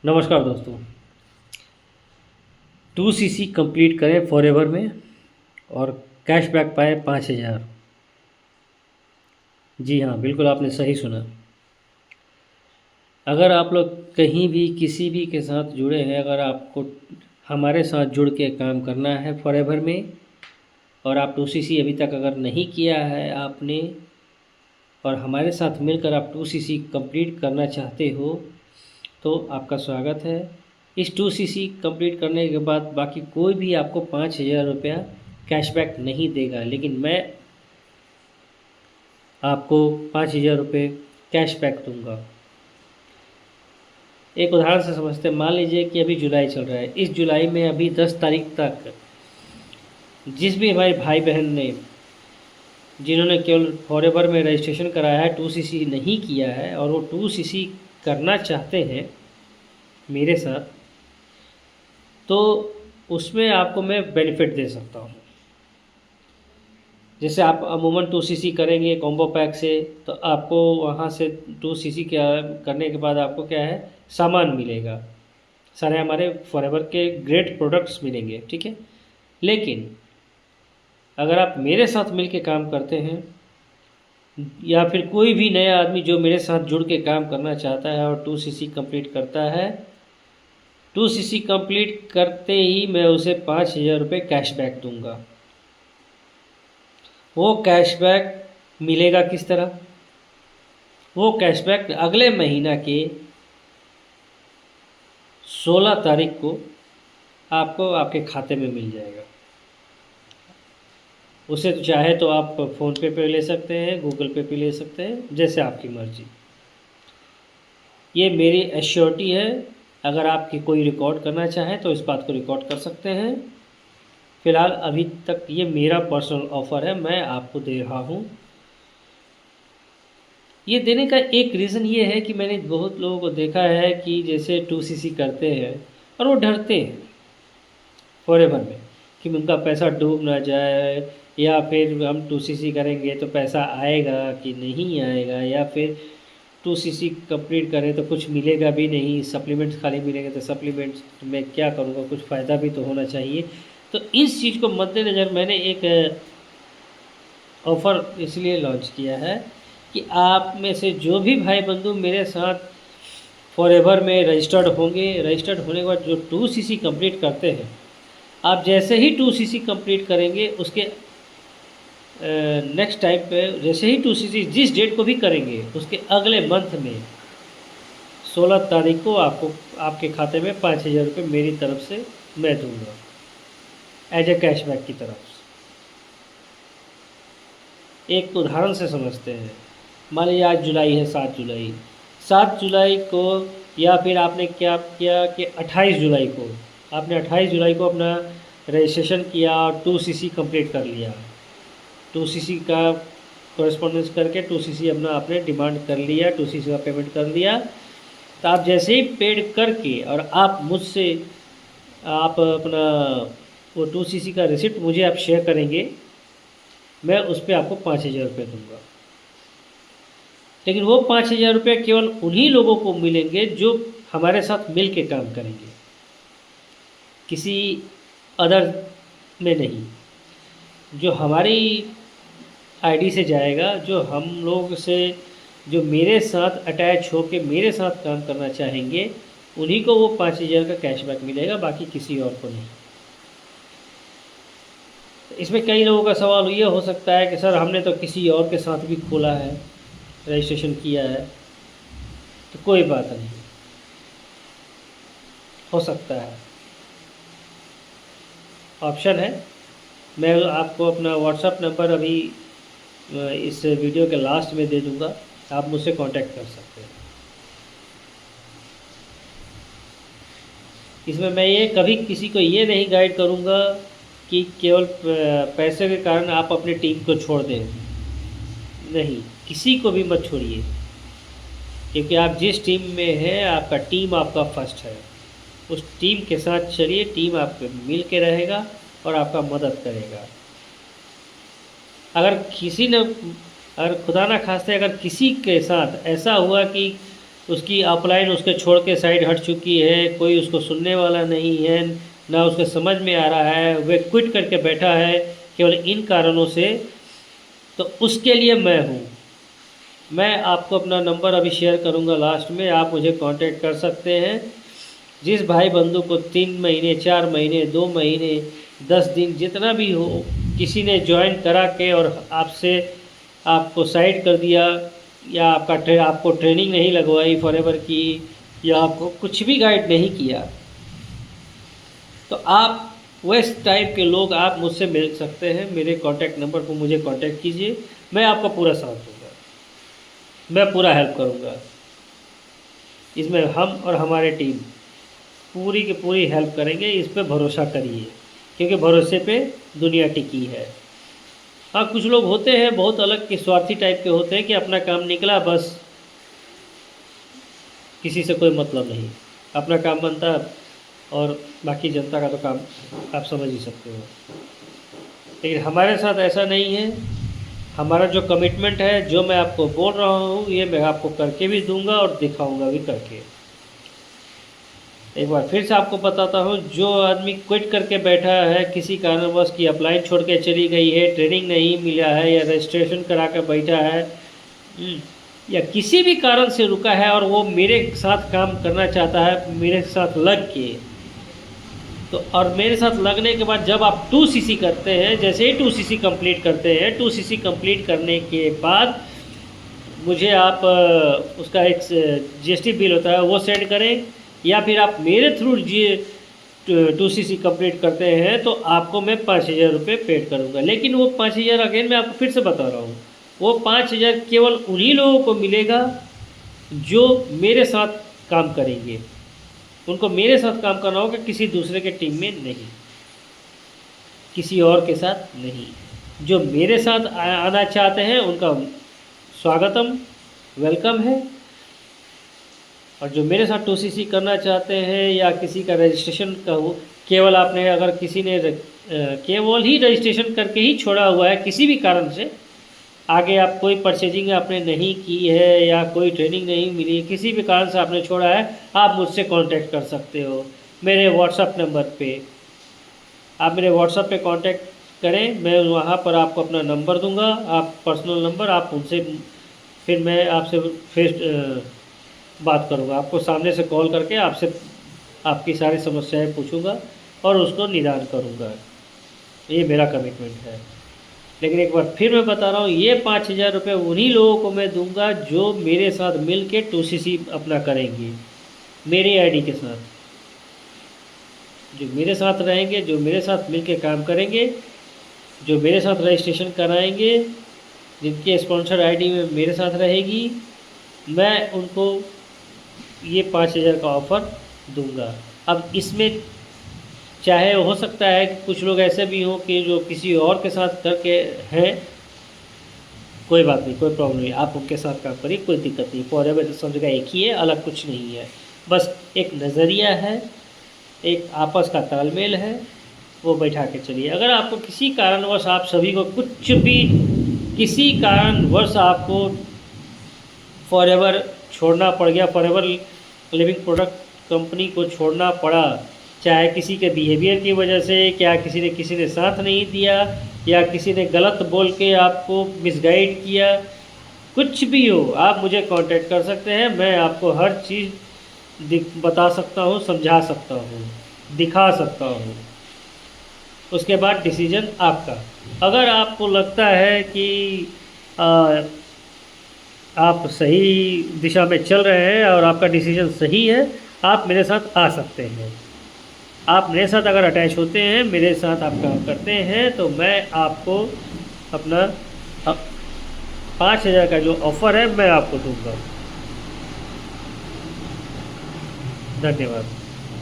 नमस्कार दोस्तों। 2 CC complete करें फॉरएवर में और कैशबैक पाए 5,000। जी हाँ, बिल्कुल आपने सही सुना। अगर आप लोग कहीं भी किसी भी के साथ जुड़े हैं, अगर आपको हमारे साथ जुड़ के काम करना है फॉरएवर में और आप 2 CC अभी तक अगर नहीं किया है आपने और हमारे साथ मिलकर आप 2 CC कंप्लीट करना चाहते हो तो आपका स्वागत है। इस 2 CC कंप्लीट करने के बाद बाकी कोई भी आपको 5,000 रुपया कैशबैक नहीं देगा, लेकिन मैं आपको 5,000 रुपये कैशबैक दूंगा। एक उदाहरण से समझते हैं। मान लीजिए कि अभी जुलाई चल रहा है। इस जुलाई में अभी 10 तारीख तक जिस भी हमारे भाई बहन ने जिन्होंने केवल फॉरएवर में रजिस्ट्रेशन कराया है, 2 CC नहीं किया है और वो 2 CC करना चाहते हैं मेरे साथ, तो उसमें आपको मैं बेनिफिट दे सकता हूँ। जैसे आप अमूमन 2 CC करेंगे कॉम्बो पैक से, तो आपको वहाँ से 2 CC क्या करने के बाद आपको क्या है, सामान मिलेगा, सारे हमारे फॉरएवर के ग्रेट प्रोडक्ट्स मिलेंगे, ठीक है। लेकिन अगर आप मेरे साथ मिल के काम करते हैं या फिर कोई भी नया आदमी जो मेरे साथ जुड़ के काम करना चाहता है और 2 CC कंप्लीट करता है, 2 CC कंप्लीट करते ही मैं उसे 5,000 रुपये कैशबैक दूंगा। वो कैशबैक मिलेगा किस तरह? वो कैशबैक अगले महीना के 16 तारीख को आपको आपके खाते में मिल जाएगा। उसे चाहे तो आप फ़ोनपे पे ले सकते हैं, गूगल पे पे ले सकते हैं, जैसे आपकी मर्ज़ी। ये मेरी एश्योरिटी है। अगर आपकी कोई रिकॉर्ड करना चाहे तो इस बात को रिकॉर्ड कर सकते हैं। फ़िलहाल अभी तक ये मेरा पर्सनल ऑफ़र है, मैं आपको दे रहा हूँ। ये देने का एक रीज़न ये है कि मैंने बहुत लोगों को देखा है कि जैसे 2 CC करते हैं और वो डरते हैं फॉरएवर में कि उनका पैसा डूब ना जाए, या फिर हम 2 CC करेंगे तो पैसा आएगा कि नहीं आएगा, या फिर 2 CC कंप्लीट करें तो कुछ मिलेगा भी नहीं, सप्लीमेंट्स खाली मिलेंगे तो सप्लीमेंट्स मैं क्या करूँगा, कुछ फ़ायदा भी तो होना चाहिए। तो इस चीज़ को मद्देनज़र मैंने एक ऑफ़र इसलिए लॉन्च किया है कि आप में से जो भी भाई बंधु मेरे साथ फॉरएवर में रजिस्टर्ड होंगे, रजिस्टर्ड होने के बाद जो 2 CC कंप्लीट करते हैं, आप जैसे ही 2 CC कंप्लीट करेंगे उसके नेक्स्ट टाइम पे जैसे ही 2 CC जिस डेट को भी करेंगे उसके अगले मंथ में 16 तारीख को आपको आपके खाते में 5,000 रुपये मेरी तरफ से मैं दूंगा एज ए कैशबैक की तरफ से। एक उदाहरण से समझते हैं। मान लीजिए आज जुलाई है, 7 जुलाई को, या फिर आपने क्या किया कि 28 जुलाई को आपने 28 जुलाई को अपना रजिस्ट्रेशन किया और 2 CC कंप्लीट कर लिया। 2 CC का कॉरेस्पॉन्डेंस करके 2 CC अपना आपने डिमांड कर लिया, 2 CC का पेमेंट कर दिया। तो आप जैसे ही पेड करके और आप मुझसे आप अपना वो 2 CC का रिसिप्ट मुझे आप शेयर करेंगे, मैं उस पर आपको 5,000 रुपये दूँगा। लेकिन वो 5,000 रुपये केवल उन्हीं लोगों को मिलेंगे जो हमारे साथ मिल के काम करेंगे, किसी अदर में नहीं। जो हमारी आईडी से जाएगा, जो हम लोग से जो मेरे साथ अटैच होके मेरे साथ काम करना चाहेंगे, उन्हीं को वो 5,000 का कैशबैक मिलेगा, बाकी किसी और को नहीं। इसमें कई लोगों का सवाल ये हो सकता है कि सर हमने तो किसी और के साथ भी खोला है, रजिस्ट्रेशन किया है। तो कोई बात नहीं, हो सकता है, ऑप्शन है। मैं आपको अपना व्हाट्सएप नंबर अभी इस वीडियो के लास्ट में दे दूंगा, आप मुझसे कांटेक्ट कर सकते हैं। इसमें मैं ये कभी किसी को ये नहीं गाइड करूंगा कि केवल पैसे के कारण आप अपनी टीम को छोड़ दें। नहीं, किसी को भी मत छोड़िए, क्योंकि आप जिस टीम में हैं आपका टीम आपका फर्स्ट है। उस टीम के साथ चलिए, टीम आपके मिल के रहेगा और आपका मदद करेगा। अगर खुदा ना खास्ते अगर किसी के साथ ऐसा हुआ कि उसकी अपलाइन उसके छोड़ के साइड हट चुकी है, कोई उसको सुनने वाला नहीं है, ना उसके समझ में आ रहा है, वह क्विट करके बैठा है केवल इन कारणों से, तो उसके लिए मैं हूँ। मैं आपको अपना नंबर अभी शेयर करूँगा लास्ट में, आप मुझे कांटेक्ट कर सकते हैं। जिस भाई बंधु को 3 महीने 4 महीने 2 महीने 10 दिन जितना भी हो, किसी ने ज्वाइन करा के और आपसे आपको साइड कर दिया, या आपको ट्रेनिंग नहीं लगवाई फॉरएवर की, या आपको कुछ भी गाइड नहीं किया, तो आप वैसे टाइप के लोग आप मुझसे मिल सकते हैं। मेरे कांटेक्ट नंबर पर मुझे कांटेक्ट कीजिए, मैं आपका पूरा साथ दूंगा, मैं पूरा हेल्प करूंगा। इसमें हम और हमारे टीम पूरी की पूरी हेल्प करेंगे, इस पे भरोसा करिए, क्योंकि भरोसे पे दुनिया टिकी है। हाँ, कुछ लोग होते हैं बहुत अलग के स्वार्थी टाइप के होते हैं कि अपना काम निकला बस, किसी से कोई मतलब नहीं, अपना काम बनता और बाकी जनता का तो काम आप समझ ही सकते हो। लेकिन हमारे साथ ऐसा नहीं है। हमारा जो कमिटमेंट है, जो मैं आपको बोल रहा हूँ, ये मैं आपको करके भी दूंगा और दिखाऊंगा भी करके। एक बार फिर से आपको बताता हूँ, जो आदमी क्विट करके बैठा है किसी कारणवश की अपलाइन छोड़ के चली गई है, ट्रेनिंग नहीं मिला है, या रजिस्ट्रेशन करा कर बैठा है, या किसी भी कारण से रुका है और वो मेरे साथ काम करना चाहता है, मेरे साथ लग के, तो और मेरे साथ लगने के बाद जब आप 2cc करते हैं, जैसे ही 2cc कंप्लीट करते हैं, 2cc कंप्लीट करने के बाद मुझे आप उसका एक GST बिल होता है वो सेंड करें, या फिर आप मेरे थ्रू 2cc कंप्लीट करते हैं तो आपको मैं 5,000 रुपये पेड करूँगा। लेकिन वो 5,000 अगेन मैं आपको फिर से बता रहा हूँ, वो 5,000 केवल उन्हीं लोगों को मिलेगा जो मेरे साथ काम करेंगे। उनको मेरे साथ काम करना होगा, किसी दूसरे के टीम में नहीं, किसी और के साथ नहीं। जो मेरे साथ आना चाहते हैं उनका स्वागतम, वेलकम है। और जो मेरे साथ 2cc करना चाहते हैं या किसी का रजिस्ट्रेशन का हो, केवल आपने अगर किसी ने केवल ही रजिस्ट्रेशन करके ही छोड़ा हुआ है किसी भी कारण से, आगे आप कोई परचेजिंग आपने नहीं की है या कोई ट्रेनिंग नहीं मिली, किसी भी कारण से आपने छोड़ा है, आप मुझसे कांटेक्ट कर सकते हो मेरे व्हाट्सएप नंबर पे। आप मेरे व्हाट्सएप पे कांटेक्ट करें, मैं वहाँ पर आपको अपना नंबर दूंगा, आप पर्सनल नंबर, आप उनसे, फिर मैं आपसे फेस बात करूँगा, आपको सामने से कॉल करके आपसे आपकी सारी समस्याएं पूछूंगा और उसको निदान करूँगा। ये मेरा कमिटमेंट है। लेकिन एक बार फिर मैं बता रहा हूँ, ये 5,000 रुपये उन्हीं लोगों को मैं दूंगा जो मेरे साथ मिल के 2cc अपना करेंगे, मेरी आईडी के साथ, जो मेरे साथ रहेंगे, जो मेरे साथ मिल के काम करेंगे, जो मेरे साथ रजिस्ट्रेशन कराएंगे, जिनकी स्पॉन्सर आईडी में मेरे साथ रहेगी, मैं उनको ये 5,000 का ऑफ़र दूंगा। अब इसमें चाहे हो सकता है कि कुछ लोग ऐसे भी हों कि जो किसी और के साथ करके हैं, कोई बात नहीं, कोई प्रॉब्लम नहीं, आप उनके साथ काम करिए, कोई दिक्कत नहीं। फॉरएवर तो सब जगह एक ही है, अलग कुछ नहीं है, बस एक नज़रिया है, एक आपस का तालमेल है, वो बैठा के चलिए। अगर आपको किसी कारणवश, आप सभी को कुछ भी किसी कारणवश आपको फॉरएवर छोड़ना पड़ गया, फॉरएवर लिविंग प्रोडक्ट कंपनी को छोड़ना पड़ा, चाहे किसी के बिहेवियर की वजह से, क्या किसी ने साथ नहीं दिया, या किसी ने गलत बोल के आपको मिसगाइड किया, कुछ भी हो, आप मुझे कांटेक्ट कर सकते हैं। मैं आपको हर चीज़ बता सकता हूँ, समझा सकता हूँ, दिखा सकता हूँ। उसके बाद डिसीजन आपका। अगर आपको लगता है कि आप सही दिशा में चल रहे हैं और आपका डिसीजन सही है, आप मेरे साथ आ सकते हैं। आप मेरे साथ अगर अटैच होते हैं, मेरे साथ आप काम करते हैं, तो मैं आपको अपना 5,000 का जो ऑफ़र है मैं आपको दूंगा। धन्यवाद।